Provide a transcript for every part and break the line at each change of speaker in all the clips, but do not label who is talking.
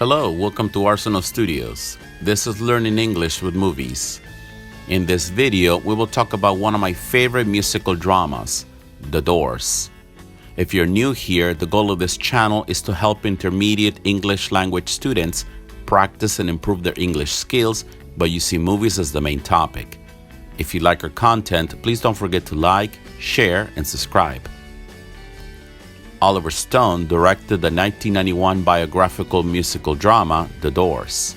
Hello, welcome to Arsenal Studios. This is Learning English with Movies. In this video, we will talk about one of my favorite musical dramas, The Doors. If you're new here, the goal of this channel is to help intermediate English language students practice and improve their English skills by using movies as the main topic. If you like our content, please don't forget to like, share, and subscribe. Oliver Stone directed the 1991 biographical musical drama, The Doors.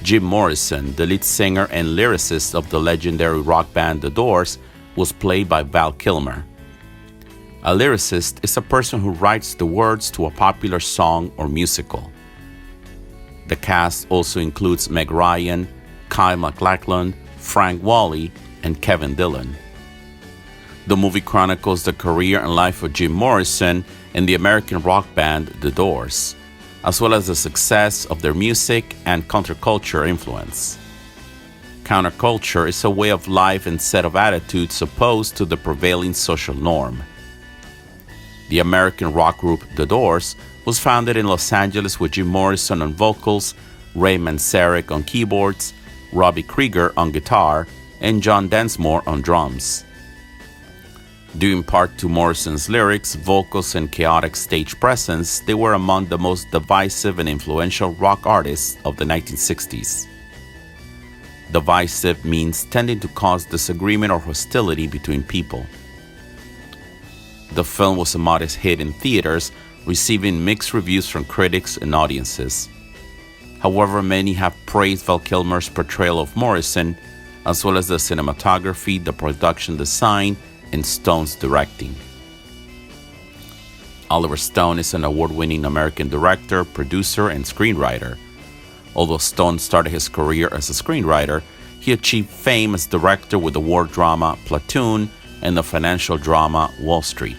Jim Morrison, the lead singer and lyricist of the legendary rock band The Doors, was played by Val Kilmer. A lyricist is a person who writes the words to a popular song or musical. The cast also includes Meg Ryan, Kyle MacLachlan, Frank Whaley, and Kevin Dillon. The movie chronicles the career and life of Jim Morrison and the American rock band The Doors, as well as the success of their music and counterculture influence. Counterculture is a way of life and set of attitudes opposed to the prevailing social norm. The American rock group The Doors was founded in Los Angeles with Jim Morrison on vocals, Ray Manzarek on keyboards, Robbie Krieger on guitar, and John Densmore on drums. Due in part to Morrison's lyrics, vocals, and chaotic stage presence, they were among the most divisive and influential rock artists of the 1960s. Divisive means tending to cause disagreement or hostility between people. The film was a modest hit in theaters, receiving mixed reviews from critics and audiences. However, many have praised Val Kilmer's portrayal of Morrison, as well as the cinematography, the production design, and Stone's directing. Oliver Stone is an award-winning American director, producer, and screenwriter. Although Stone started his career as a screenwriter, he achieved fame as director with the war drama Platoon and the financial drama Wall Street.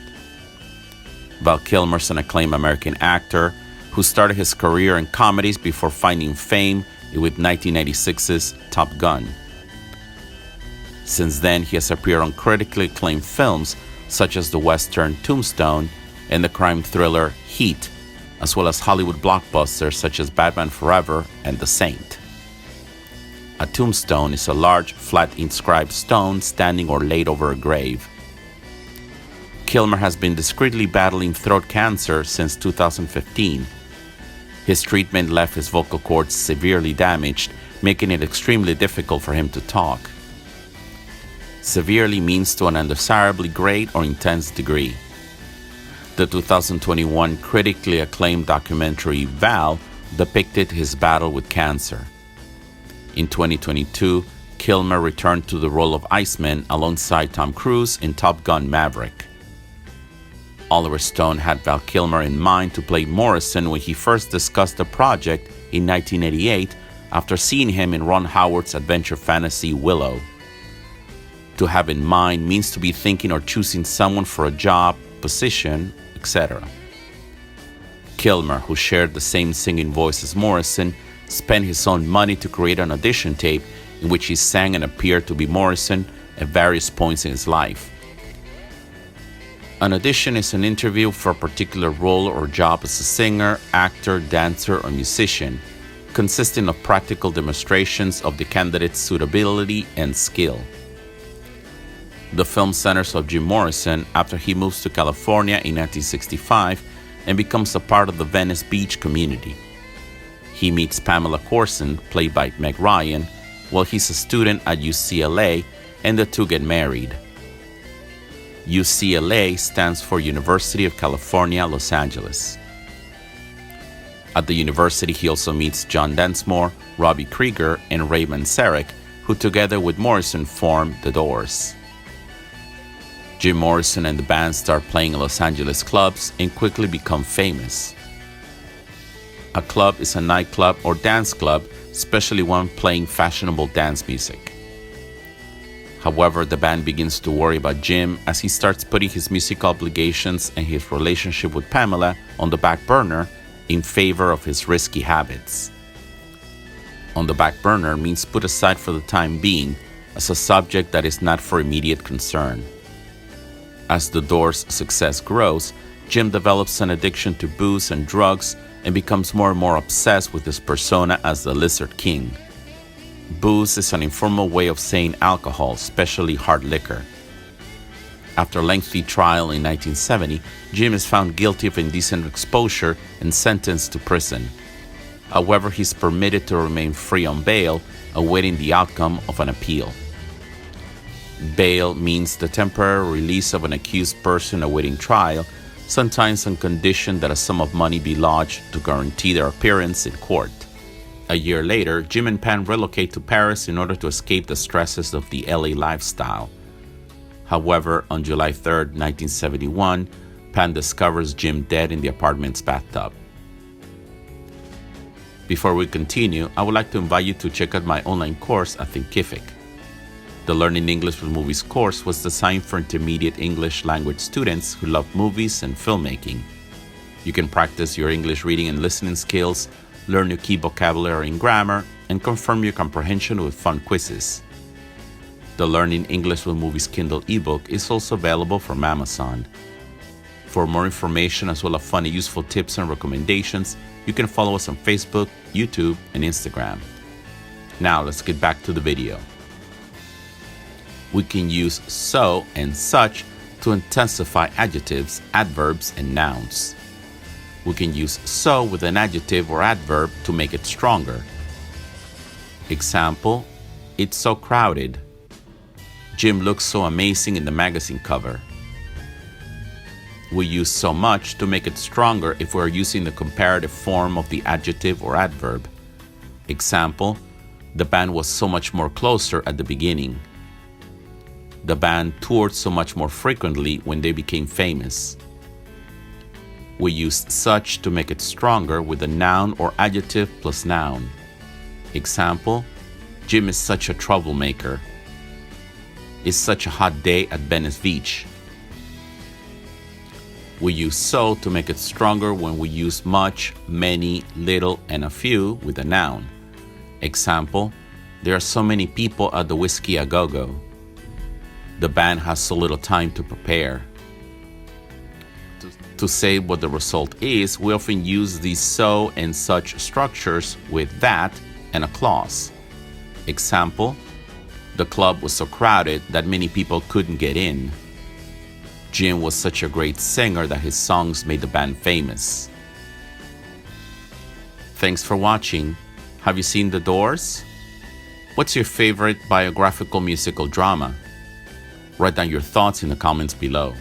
Val Kilmer is an acclaimed American actor who started his career in comedies before finding fame with 1996's Top Gun. Since then, he has appeared on critically acclaimed films such as the western Tombstone and the crime thriller Heat, as well as Hollywood blockbusters such as Batman Forever and The Saint. A tombstone is a large, flat inscribed stone standing or laid over a grave. Kilmer has been discreetly battling throat cancer since 2015. His treatment left his vocal cords severely damaged, making it extremely difficult for him to talk. Severely means to an undesirably great or intense degree. The 2021 critically acclaimed documentary Val depicted his battle with cancer. In 2022, Kilmer returned to the role of Iceman alongside Tom Cruise in Top Gun Maverick. Oliver Stone had Val Kilmer in mind to play Morrison when he first discussed the project in 1988 after seeing him in Ron Howard's adventure fantasy Willow. To have in mind means to be thinking or choosing someone for a job, position, etc. Kilmer, who shared the same singing voice as Morrison, spent his own money to create an audition tape in which he sang and appeared to be Morrison at various points in his life. An audition is an interview for a particular role or job as a singer, actor, dancer, or musician, consisting of practical demonstrations of the candidate's suitability and skill. The film centers on Jim Morrison after he moves to California in 1965 and becomes a part of the Venice Beach community. He meets Pamela Corson, played by Meg Ryan, while he's a student at UCLA, and the two get married. UCLA stands for University of California, Los Angeles. At the university, he also meets John Densmore, Robbie Krieger, and Ray Manzarek, who together with Morrison form The Doors. Jim Morrison and the band start playing in Los Angeles clubs and quickly become famous. A club is a nightclub or dance club, especially one playing fashionable dance music. However, the band begins to worry about Jim as he starts putting his music obligations and his relationship with Pamela on the back burner in favor of his risky habits. On the back burner means put aside for the time being as a subject that is not for immediate concern. As The Doors' success grows, Jim develops an addiction to booze and drugs and becomes more and more obsessed with his persona as the Lizard King. Booze is an informal way of saying alcohol, especially hard liquor. After a lengthy trial in 1970, Jim is found guilty of indecent exposure and sentenced to prison. However, he's permitted to remain free on bail, awaiting the outcome of an appeal. Bail means the temporary release of an accused person awaiting trial, sometimes on condition that a sum of money be lodged to guarantee their appearance in court. A year later, Jim and Pam relocate to Paris in order to escape the stresses of the LA lifestyle. However, on July 3, 1971, Pam discovers Jim dead in the apartment's bathtub. Before we continue, I would like to invite you to check out my online course at Thinkific. The Learning English with Movies course was designed for intermediate English language students who love movies and filmmaking. You can practice your English reading and listening skills, learn new key vocabulary and grammar, and confirm your comprehension with fun quizzes. The Learning English with Movies Kindle ebook is also available from Amazon. For more information as well as fun and useful tips and recommendations, you can follow us on Facebook, YouTube, and Instagram. Now let's get back to the video. We can use so and such to intensify adjectives, adverbs, and nouns. We can use so with an adjective or adverb to make it stronger. Example, it's so crowded. Jim looks so amazing in the magazine cover. We use so much to make it stronger if we're using the comparative form of the adjective or adverb. Example, the band was so much more closer at the beginning. The band toured so much more frequently when they became famous. We use such to make it stronger with a noun or adjective plus noun. Example, Jim is such a troublemaker. It's such a hot day at Venice Beach. We use so to make it stronger when we use much, many, little, and a few with a noun. Example, there are so many people at the Whiskey A Go-Go. The band has so little time to prepare. To say what the result is, we often use these so and such structures with that and a clause. Example, the club was so crowded that many people couldn't get in. Jim was such a great singer that his songs made the band famous. Thanks for watching. Have you seen The Doors? What's your favorite biographical musical drama? Write down your thoughts in the comments below.